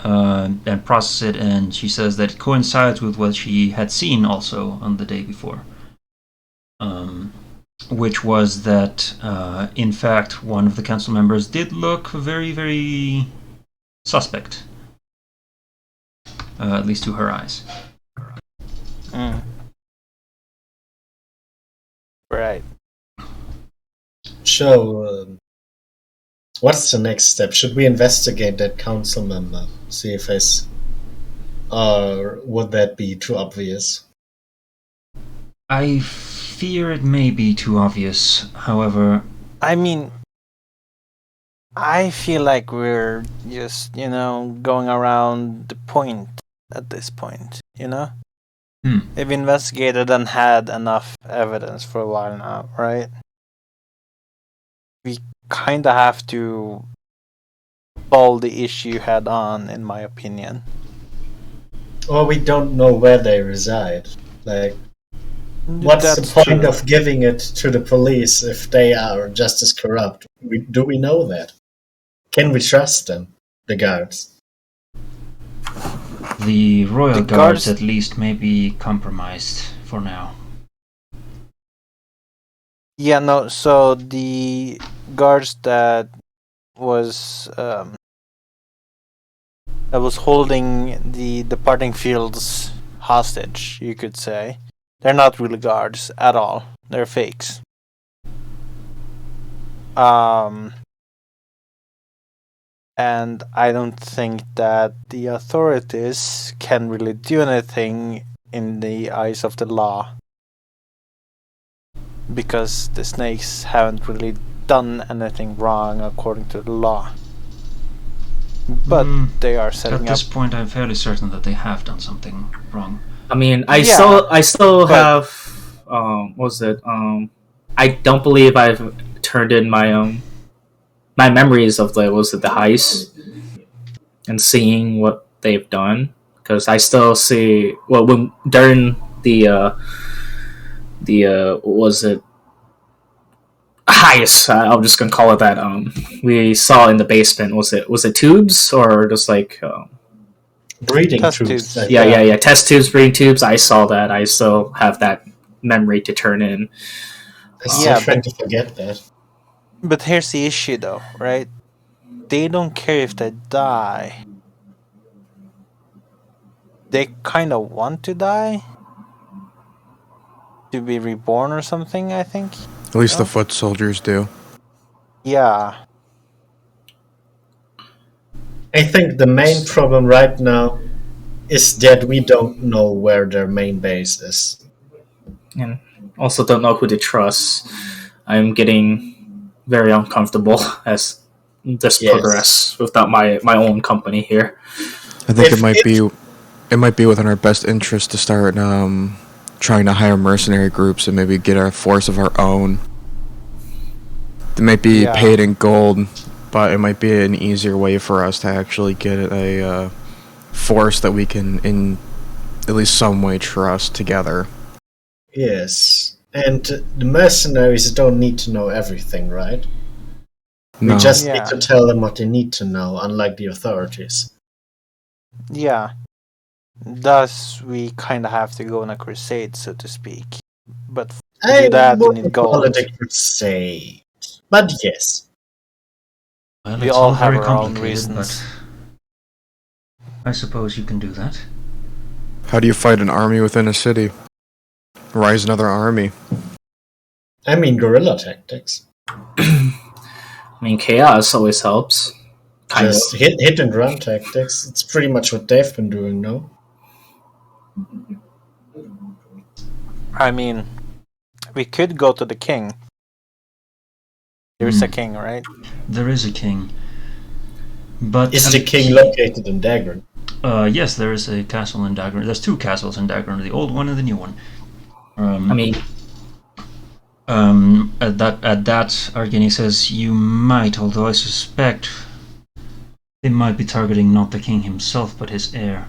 and processes it, and she says that it coincides with what she had seen also on the day before. Which was that, in fact, one of the council members did look very, very suspect. At least to her eyes. Right. So, what's the next step? Should we investigate that council member? See if it's, or would that be too obvious? I fear it may be too obvious. However, I mean, I feel like we're just, going around the point at this point, They've investigated and had enough evidence for a while now, right? We kind of have to ball the issue head on, in my opinion. Or we don't know where they reside. Like, what's That's the point true. of giving it to the police if they are just as corrupt? Do we know that? Can we trust them, the guards? The royal The guards guards- at least may be compromised for now. Yeah, no. So the guards that was holding the departing fields hostage, you could say, they're not really guards at all. They're fakes. And I don't think that the authorities can really do anything in the eyes of the law, because the snakes haven't really done anything wrong according to the law. But they are At setting this up. point, I'm fairly certain that they have done something wrong. I mean, I Yeah, still but- have what was it? I don't believe I've turned in my memories of the heist and seeing what they've done, because I still see when during the what was it, heist, I'm just gonna call it that. We saw in the basement, was it tubes or just like Breeding Test troops. tubes. like Yeah. that. test tubes, breeding tubes. I saw that. I still have that memory to turn in. I'm still Yeah, trying to forget that. But here's the issue, though, right? They don't care if they die. They kind of want to die, to be reborn or something, I think. At least the Oh. foot soldiers do. Yeah. I think the main problem right now is that we don't know where their main base is. And also don't know who to trust. I'm getting very uncomfortable as this Yes. progress without my own company here. I think If it might be within our best interest to start trying to hire mercenary groups and maybe get a force of our own. They might be Yeah. paid in gold, but it might be an easier way for us to actually get a force that we can, in at least some way, trust together. Yes. And the mercenaries don't need to know everything, right? No. We just Yeah. need to tell them what they need to know, unlike the authorities. Yeah. Thus, we kind of have to go on a crusade, so to speak. But to do that, we need gold. call it a crusade. But yes. Well, We it's all all have very our own complicated, reasons. but I suppose you can do that. How do you fight an army within a city? Rise another army. I mean, guerrilla tactics. I mean, chaos always helps. Kind Just of. hit and run tactics. It's pretty much what they've been doing, no? I mean, we could go to the king. There's a king, right? There is a king, but Is the king located in Dagran? yes, there is a castle in Dagran. There's two castles in Dagran, the old one and the new one. I mean, At that, Argini says you might, although I suspect they might be targeting not the king himself, but his heir.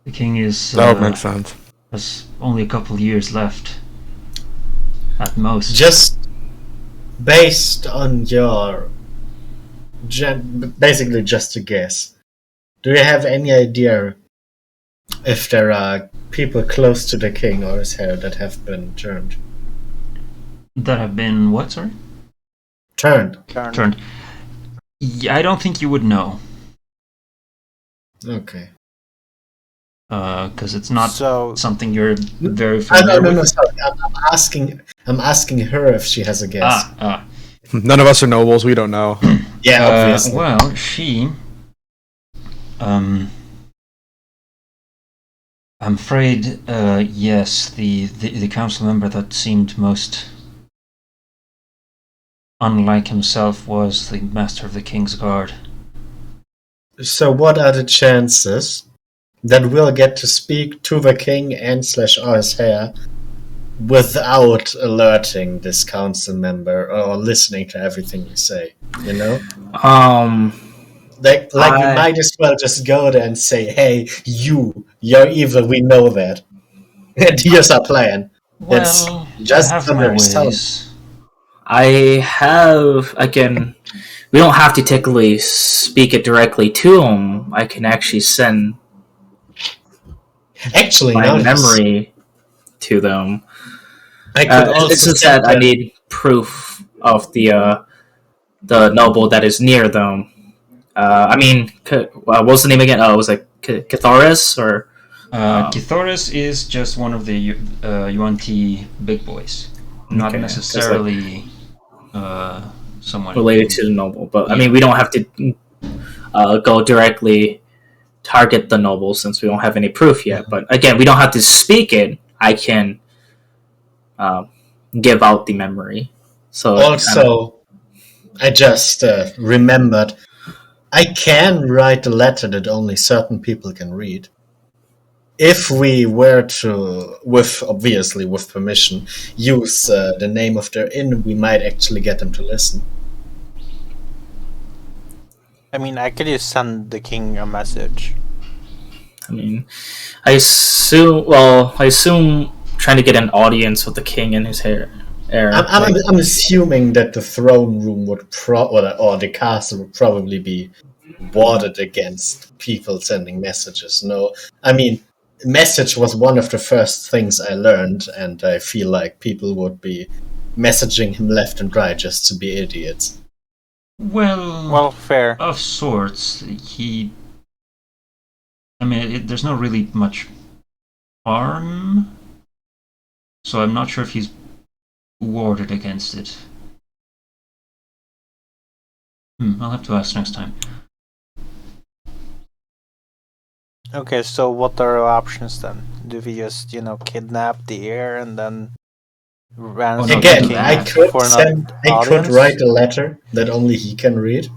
The king is That would make sense. has only a couple years left, at most. Just based on your... basically just a guess. Do you have any idea if there are people close to the king or his heir that have been turned? That have been what? Sorry, Turned. turned. Yeah, I don't think you would know, Okay. because it's not So, something you're very No, familiar no, with. sorry. I'm asking her if she has a guess. None of us are nobles. We don't know. Yeah, obviously. Well, she. I'm afraid, yes, the council member that seemed most unlike himself was the master of the King's Guard. So what are the chances that we'll get to speak to the king and / his heir without alerting this council member or listening to everything you say, you know? Like we might as well just go there and say, hey, you're evil, we know that. And here's our plan. It's Well, just I have a my very sound. ways. I have, again, we don't have to technically speak it directly to him. I can actually send Actually, my now memory to them. I could also It's just send that I need proof of the noble that is near them. What's the name again? Oh, it was like Catharis or Kithoris is just one of the UNT big boys, not Okay, necessarily someone related to the noble. But I mean, we don't have to go directly target the noble since we don't have any proof yet. But again, we don't have to speak it. I can give out the memory. So also, I just remembered, I can write a letter that only certain people can read. If we were to, obviously with permission, use the name of their inn, we might actually get them to listen. I mean, I could just send the king a message. I mean, I assume trying to get an audience with the king and his heir. I'm assuming that the throne room would or the castle would probably be warded against people sending messages. No, I mean, message was one of the first things I learned, and I feel like people would be messaging him left and right just to be idiots. Well, fair. Of sorts. There's not really much harm, so I'm not sure if he's warded against it. I'll have to ask next time. Okay, so what are our options then? Do we just, kidnap the heir and then ransom Again, the king I could for an audience? write a letter that only he can read.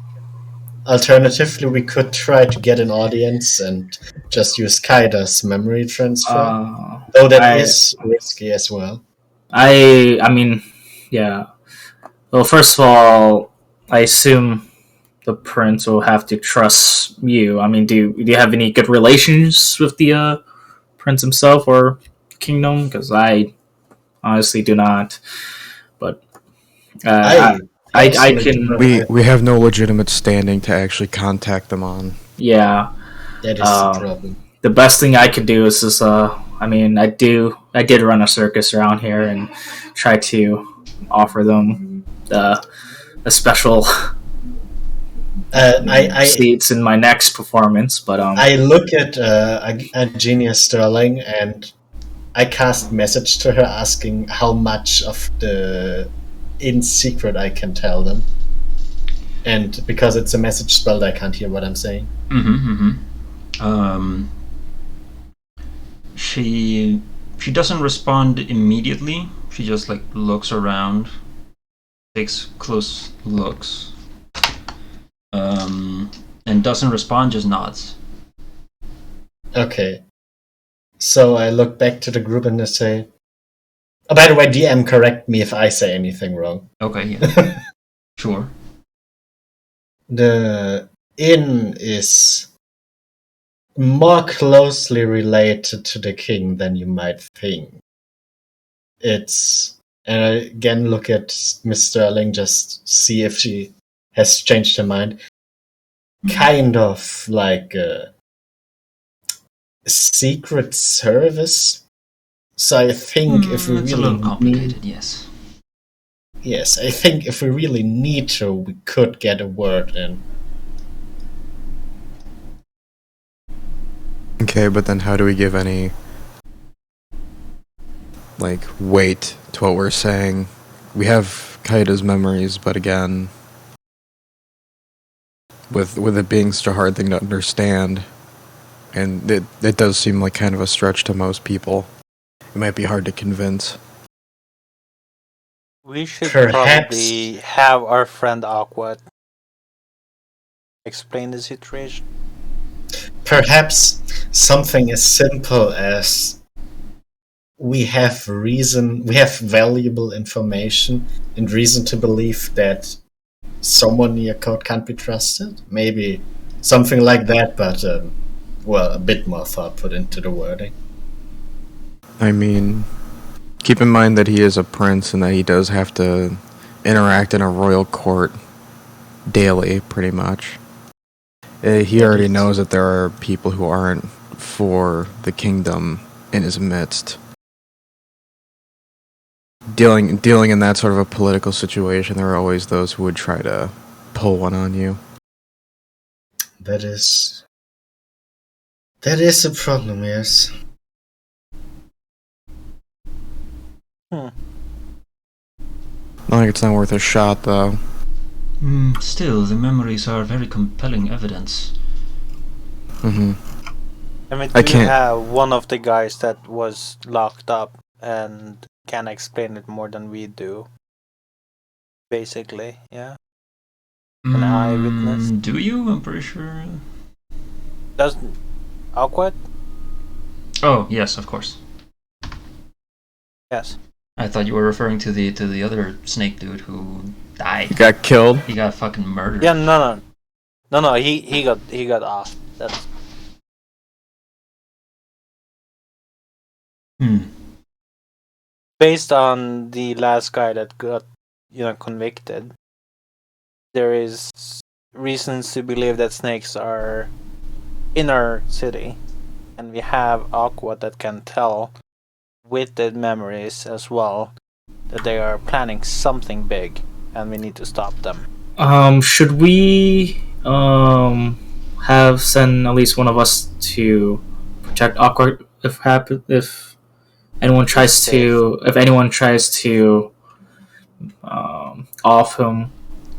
Alternatively, we could try to get an audience and just use Kaida's memory transfer. Though that is risky as well. I mean, yeah. Well, first of all, I assume the prince will have to trust you. I mean, do you have any good relations with the prince himself or kingdom? Because I honestly do not. But I can. We have no legitimate standing to actually contact them on. Yeah, that is the problem. The best thing I could do is just I did run a circus around here and try to offer them a special seats in my next performance. But I look at Genia Sterling and I cast message to her asking how much of the in secret I can tell them, and because it's a message spelled, I can't hear what I'm saying. She doesn't respond immediately. She just looks around, takes close looks, and doesn't respond. Just nods. Okay. So I look back to the group and I say, "Oh, by the way, DM, correct me if I say anything wrong." Okay, yeah. Sure. The inn is more closely related to the king than you might think. And I again look at Miss Sterling, just see if she has changed her mind. Kind of like a secret service. So I think if we it's really a little complicated, yes. Yes, I think if we really need to, we could get a word in. Okay, but then how do we give any weight to what we're saying? We have Kaida's memories, but again, with it being such a hard thing to understand, and it does seem like kind of a stretch to most people, it might be hard to convince. We should probably have our friend Aqua explain the situation. Perhaps something as simple as we have valuable information and reason to believe that someone near Code can't be trusted. Maybe something like that, but a bit more thought put into the wording. I mean, keep in mind that he is a prince and that he does have to interact in a royal court daily, pretty much. He already knows that there are people who aren't for the kingdom in his midst. Dealing in that sort of a political situation, there are always those who would try to pull one on you. That is a problem, yes. Hmm. I think it's not worth a shot, though. Still, the memories are very compelling evidence. Mm-hmm. I mean, I we can't- have one of the guys that was locked up and can explain it more than we do. Basically, yeah. An eyewitness. Do you? I'm pretty sure. Doesn't Awkward? Oh, yes, of course. Yes. I thought you were referring to the other snake dude who died. He got killed. He got fucking murdered. Yeah, no. He got off. That's based on the last guy that got convicted. There is reasons to believe that snakes are in our city, and we have Aqua that can tell with the memories as well that they are planning something big, and we need to stop them. Should we have send at least one of us to protect Awkward if anyone tries to off him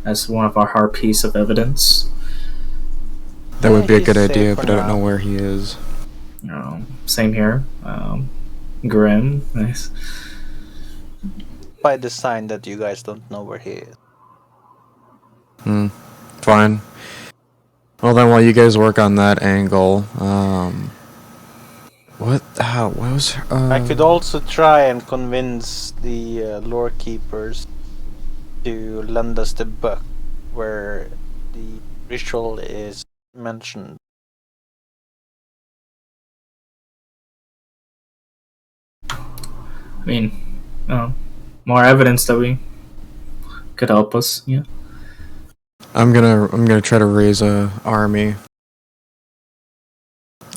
as one of our hard piece of evidence? That would be a He's good safe idea, for but I don't now. know where he is. Same here. Grim, nice. By the sign that you guys don't know where he is. Fine. Well, then while you guys work on that angle, what was... I could also try and convince the lore keepers to lend us the book where the ritual is mentioned. I mean, more evidence that we could help us. Yeah. I'm gonna try to raise a army.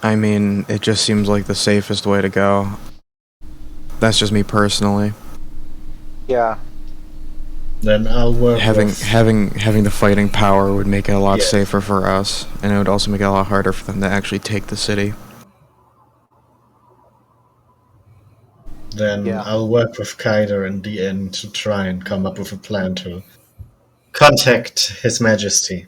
I mean, it just seems like the safest way to go. That's just me personally. Yeah. Then I'll work Having with... the fighting power would make it a lot Yes. safer for us, and it would also make it a lot harder for them to actually take the city. Then Yeah. I'll work with Kaider in the end to try and come up with a plan to contact His Majesty.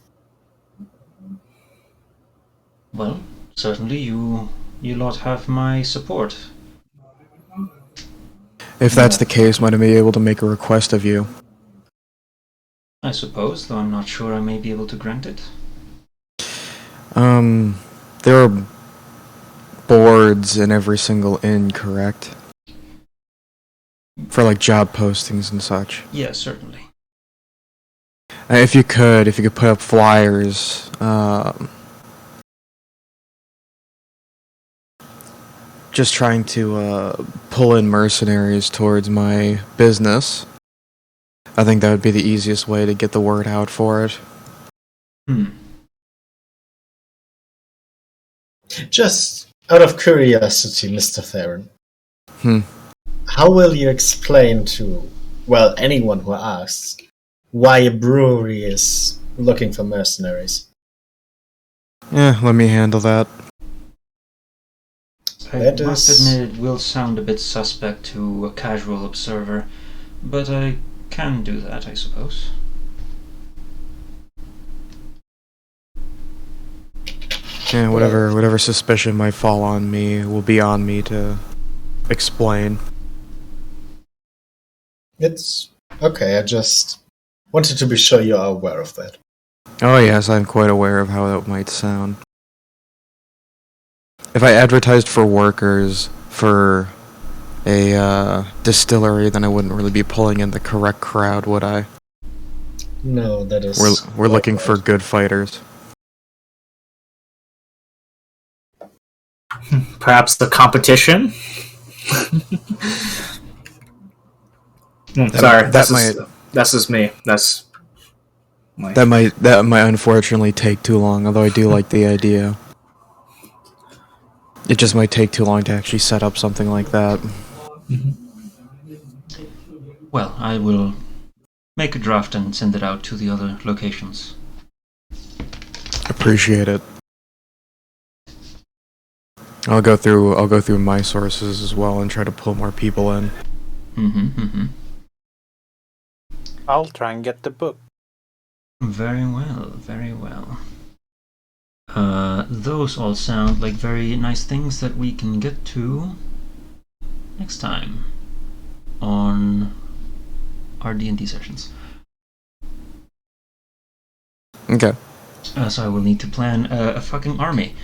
Well, certainly you lot have my support. If that's the case, might I be able to make a request of you? I suppose, though I'm not sure I may be able to grant it. There are boards in every single inn, correct? For like job postings and such. Yes, certainly. If you could put up flyers, just trying to pull in mercenaries towards my business. I think that would be the easiest way to get the word out for it. Just out of curiosity, Mr. Theron. How will you explain to, well, anyone who asks, why a brewery is looking for mercenaries? Yeah, let me handle that. I must admit it will sound a bit suspect to a casual observer, but I can do that, I suppose. Yeah, whatever suspicion might fall on me will be on me to explain. It's okay, I just wanted to be sure you are aware of that. Oh yes, I'm quite aware of how that might sound. If I advertised for workers for a distillery, then I wouldn't really be pulling in the correct crowd, would I? No, that is... We're looking for good fighters. Perhaps the competition. Sorry, That might That's just me. That's my. That might unfortunately take too long, although I do like the idea. It just might take too long to actually set up something like that. Well, I will make a draft and send it out to the other locations. Appreciate it. I'll go through my sources as well and try to pull more people in. I'll try and get the book. Very well, very well. Those all sound like very nice things that we can get to next time on our D&D sessions. Okay. So I will need to plan a fucking army.